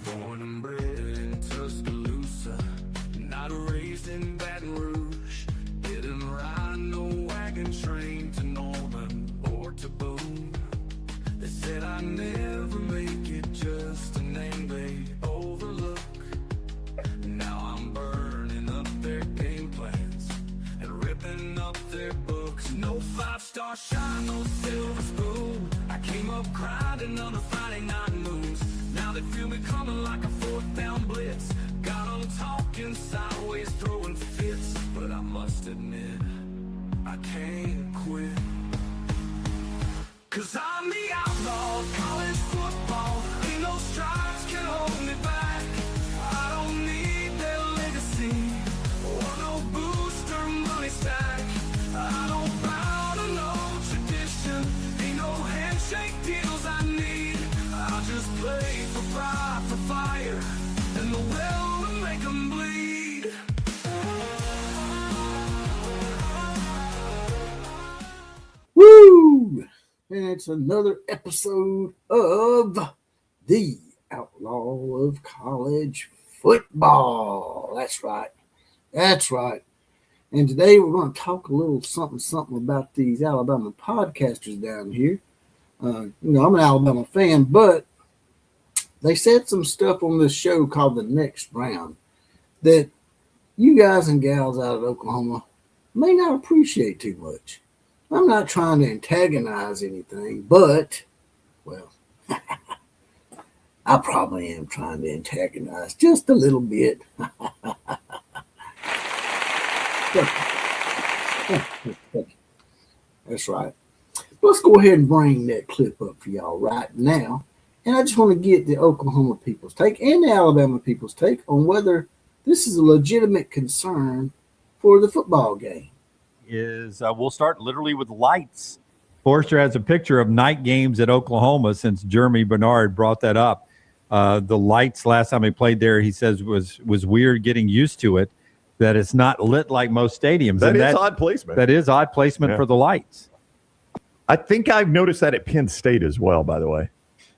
Born and bred in Tuscaloosa, not raised in Baton Rouge. Didn't ride no wagon train to Norman or to Boone. They said I'd never make it, just a name they overlook. Now I'm burning up their game plans and ripping up their books. No 5-star shine, no silver spoon. I came up grinding on a Friday night moons. Now they feel me coming like a 4th down blitz. Got 'em talking sideways, throwing fits. But I must admit, I can't quit. 'Cause I'm the outlaw of college football. Ain't no stripes can hold me back. I don't need their legacy or no booster money stack. I don't bow to no tradition. Ain't no handshake deals I need. I just play for pride, for fire, and the will to make 'em bleed. Woo! And it's another episode of The Outlaw of College Football. That's right. That's right. And today we're going to talk a little something about these Alabama podcasters down here. I'm an Alabama fan, but they said some stuff on this show called The Next Round that you guys and gals out of Oklahoma may not appreciate too much. I'm not trying to antagonize anything, but, well, I probably am trying to antagonize just a little bit. That's right. Let's go ahead and bring that clip up for y'all right now. And I just want to get the Oklahoma people's take and the Alabama people's take on whether this is a legitimate concern for the football game. We'll start literally with lights. Forrester has a picture of night games at Oklahoma since Jeremy Bernard brought that up. The lights last time he played there, he says was weird getting used to it, that it's not lit like most stadiums. That is odd placement. That is odd placement for the lights. I think I've noticed that at Penn State as well, by the way.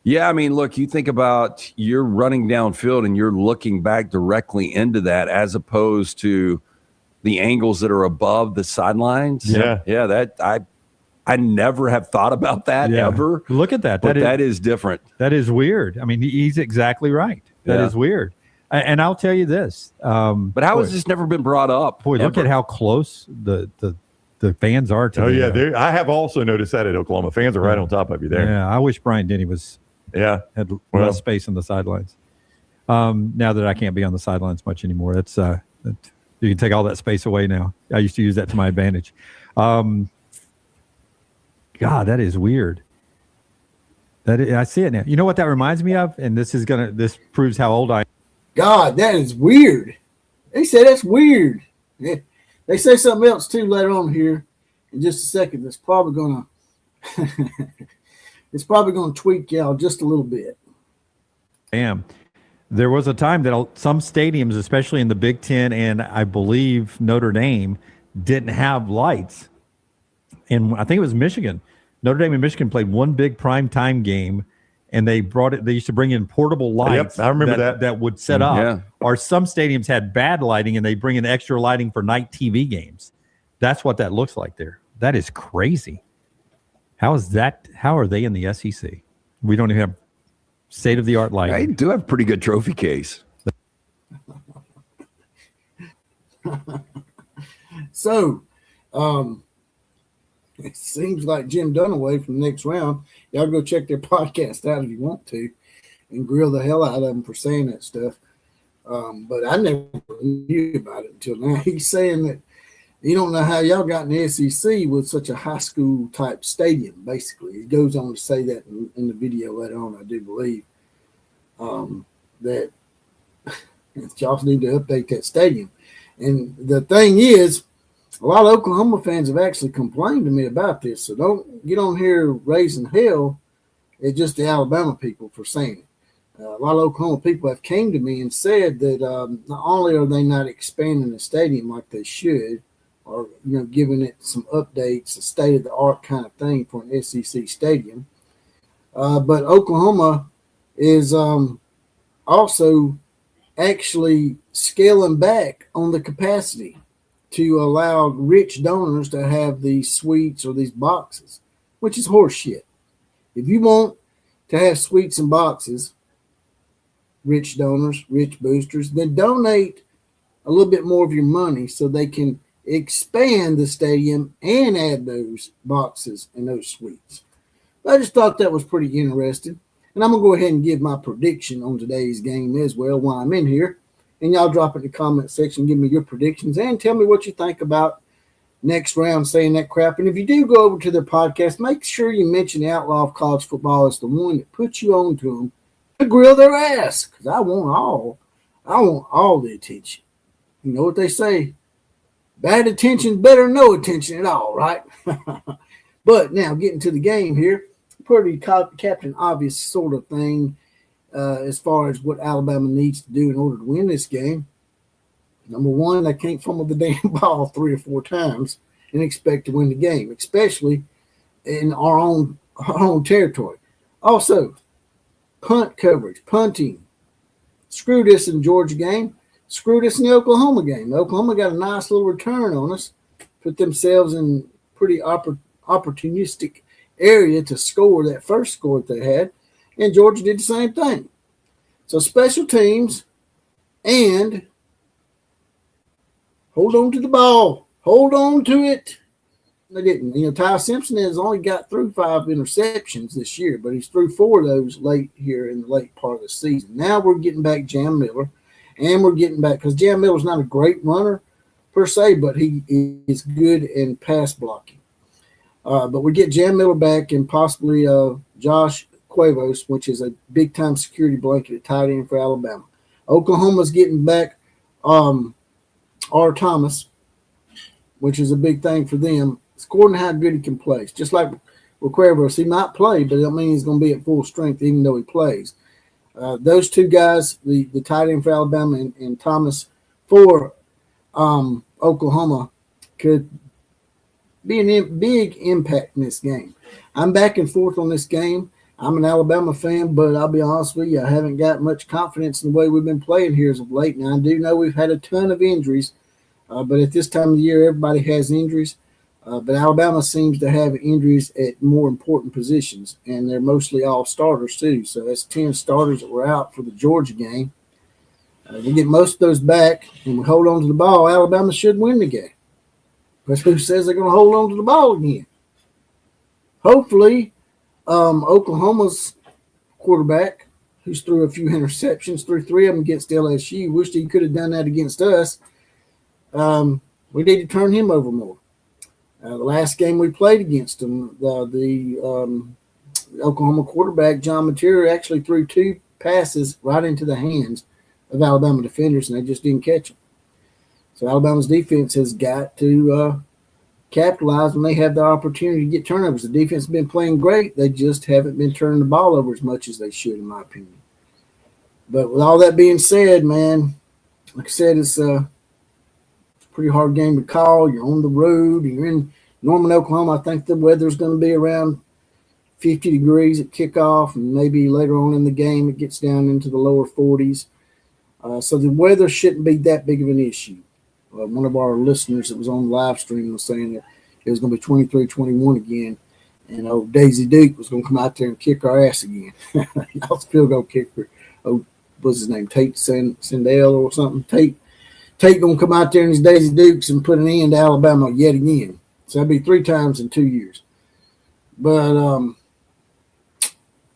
Yeah, I mean, look, you think about you're running downfield and you're looking back directly into that as opposed to the angles that are above the sidelines. Yeah. That I never have thought about that ever. Look at that. But that is different. That is weird. I mean, he's exactly right. That is weird. And I'll tell you this. But how has this never been brought up? Boy, look at how close the fans are to I have also noticed that at Oklahoma. Fans are right on top of you there. Yeah, I wish Bryant Denny had less space on the sidelines. Now that I can't be on the sidelines much anymore, you can take all that space away now. I used to use that to my advantage. God, that is weird. I see it now. You know what that reminds me of? And this proves how old I am. God, that is weird. They say that's weird. They say something else too later on here in just a second. That's probably gonna tweak y'all just a little bit. Damn. There was a time that some stadiums, especially in the Big Ten and I believe Notre Dame, didn't have lights. And I think it was Michigan. Notre Dame and Michigan played one big primetime game, and they used to bring in portable lights. Yep, I remember that would set up. Yeah. Or some stadiums had bad lighting, and they bring in extra lighting for night TV games. That's what that looks like there. That is crazy. How is that? How are they in the SEC? We don't even have state-of-the-art lighting. I do have a pretty good trophy case. So, it seems like Jim Dunaway from the Next Round. Y'all go check their podcast out if you want to and grill the hell out of them for saying that stuff. But I never knew about it until now. He's saying that you don't know how y'all got in the SEC with such a high school type stadium, basically. He goes on to say that in the video later on, I do believe, that y'all need to update that stadium. And the thing is, a lot of Oklahoma fans have actually complained to me about this, so don't get on here raising hell at just the Alabama people for saying it. A lot of Oklahoma people have came to me and said that not only are they not expanding the stadium like they should, or giving it some updates, a state-of-the-art kind of thing for an SEC stadium, but Oklahoma is also actually scaling back on the capacity to allow rich donors to have these suites or these boxes, which is horseshit. If you want to have suites and boxes, rich donors, rich boosters, then donate a little bit more of your money so they can expand the stadium and add those boxes and those suites. I just thought that was pretty interesting. And I'm going to go ahead and give my prediction on today's game as well while I'm in here. And y'all drop it in the comment section, give me your predictions, and tell me what you think about next round saying that crap. And if you do go over to their podcast, make sure you mention the Outlaw of College Football as the one that puts you on to them to grill their ass, because I want all the attention. You know what they say? Bad attention is better than no attention at all, right? But now getting to the game here, pretty Captain Obvious sort of thing as far as what Alabama needs to do in order to win this game. Number one, they can't fumble the damn ball 3 or 4 times and expect to win the game, especially in our own territory. Also, punt coverage, punting. Screw this in the Georgia game. Screw this in the Oklahoma game. Oklahoma got a nice little return on us, put themselves in pretty opportunistic area to score that first score that they had, and Georgia did the same thing. So special teams and hold on to the ball. Hold on to it. They didn't. You know, Ty Simpson has only got through 5 interceptions this year, but he's through 4 of those late here in the late part of the season. Now we're getting back Jam Miller, and we're getting back, because Jam Miller's not a great runner per se, but he is good in pass blocking. But we get Jam Miller back and possibly Josh Cuevas, which is a big-time security blanket at tight end for Alabama. Oklahoma's getting back R. Thomas, which is a big thing for them. It's according to how good he can play. It's just like with Cuevas, he might play, but it don't mean he's going to be at full strength even though he plays. Those 2 guys, the tight end for Alabama and Thomas for Oklahoma, could be a big impact in this game. I'm back and forth on this game. I'm an Alabama fan, but I'll be honest with you, I haven't got much confidence in the way we've been playing here as of late. Now, I do know we've had a ton of injuries, but at this time of the year, everybody has injuries. But Alabama seems to have injuries at more important positions, and they're mostly all starters too. So that's 10 starters that were out for the Georgia game. We get most of those back, and we hold on to the ball. Alabama should win the game. But who says they're going to hold on to the ball again? Hopefully, Oklahoma's quarterback, who's threw a few interceptions, threw 3 of them against LSU, wished he could have done that against us. We need to turn him over more. The last game we played against him, the Oklahoma quarterback, John Material, actually threw 2 passes right into the hands of Alabama defenders, and they just didn't catch them. So Alabama's defense has got to capitalize when they have the opportunity to get turnovers. The defense has been playing great. They just haven't been turning the ball over as much as they should, in my opinion. But with all that being said, man, like I said, it's a pretty hard game to call. You're on the road. You're in Norman, Oklahoma. I think the weather's going to be around 50 degrees at kickoff, and maybe later on in the game it gets down into the lower 40s. So the weather shouldn't be that big of an issue. One of our listeners that was on the live stream was saying that it was going to be 23-21 again, and old Daisy Duke was going to come out there and kick our ass again. Y'all still going to kick her. What's his name? Tate Sandell or something. Tate going to come out there in his Daisy Dukes and put an end to Alabama yet again. So that'd be 3 times in 2 years. But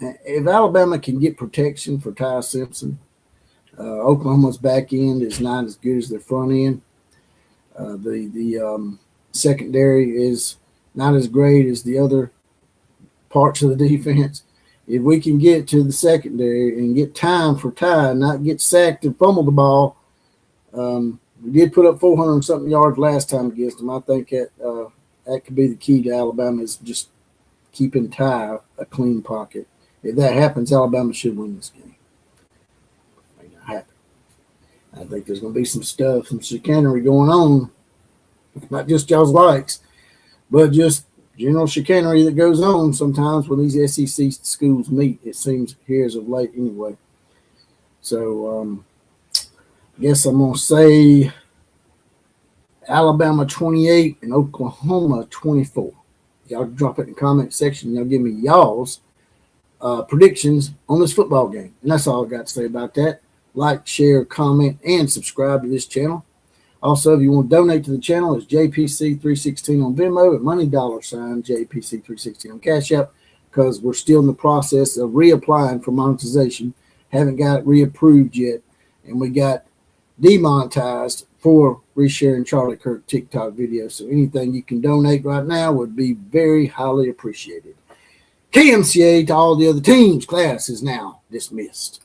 if Alabama can get protection for Ty Simpson, Oklahoma's back end is not as good as their front end. The secondary is not as great as the other parts of the defense. If we can get to the secondary and get time for Ty, not get sacked and fumble the ball, we did put up 400 and something yards last time against them. I think that could be the key to Alabama, is just keeping Ty a clean pocket. If that happens, Alabama should win this game. It may not happen. I think there's going to be some stuff, some chicanery going on, not just y'all's likes, but just general chicanery that goes on sometimes when these SEC schools meet, it seems, here as of late anyway. So I guess I'm going to say Alabama 28 and Oklahoma 24. Y'all drop it in the comment section. Y'all give me y'all's predictions on this football game. And that's all I got to say about that. Like, share, comment, and subscribe to this channel. Also, if you want to donate to the channel, it's JPC316 on Venmo and money $ JPC316 on Cash App, because we're still in the process of reapplying for monetization. Haven't got it reapproved yet. And we got demonetized for resharing Charlie Kirk TikTok videos. So anything you can donate right now would be very highly appreciated. KMCA to all the other teams. Class is now dismissed.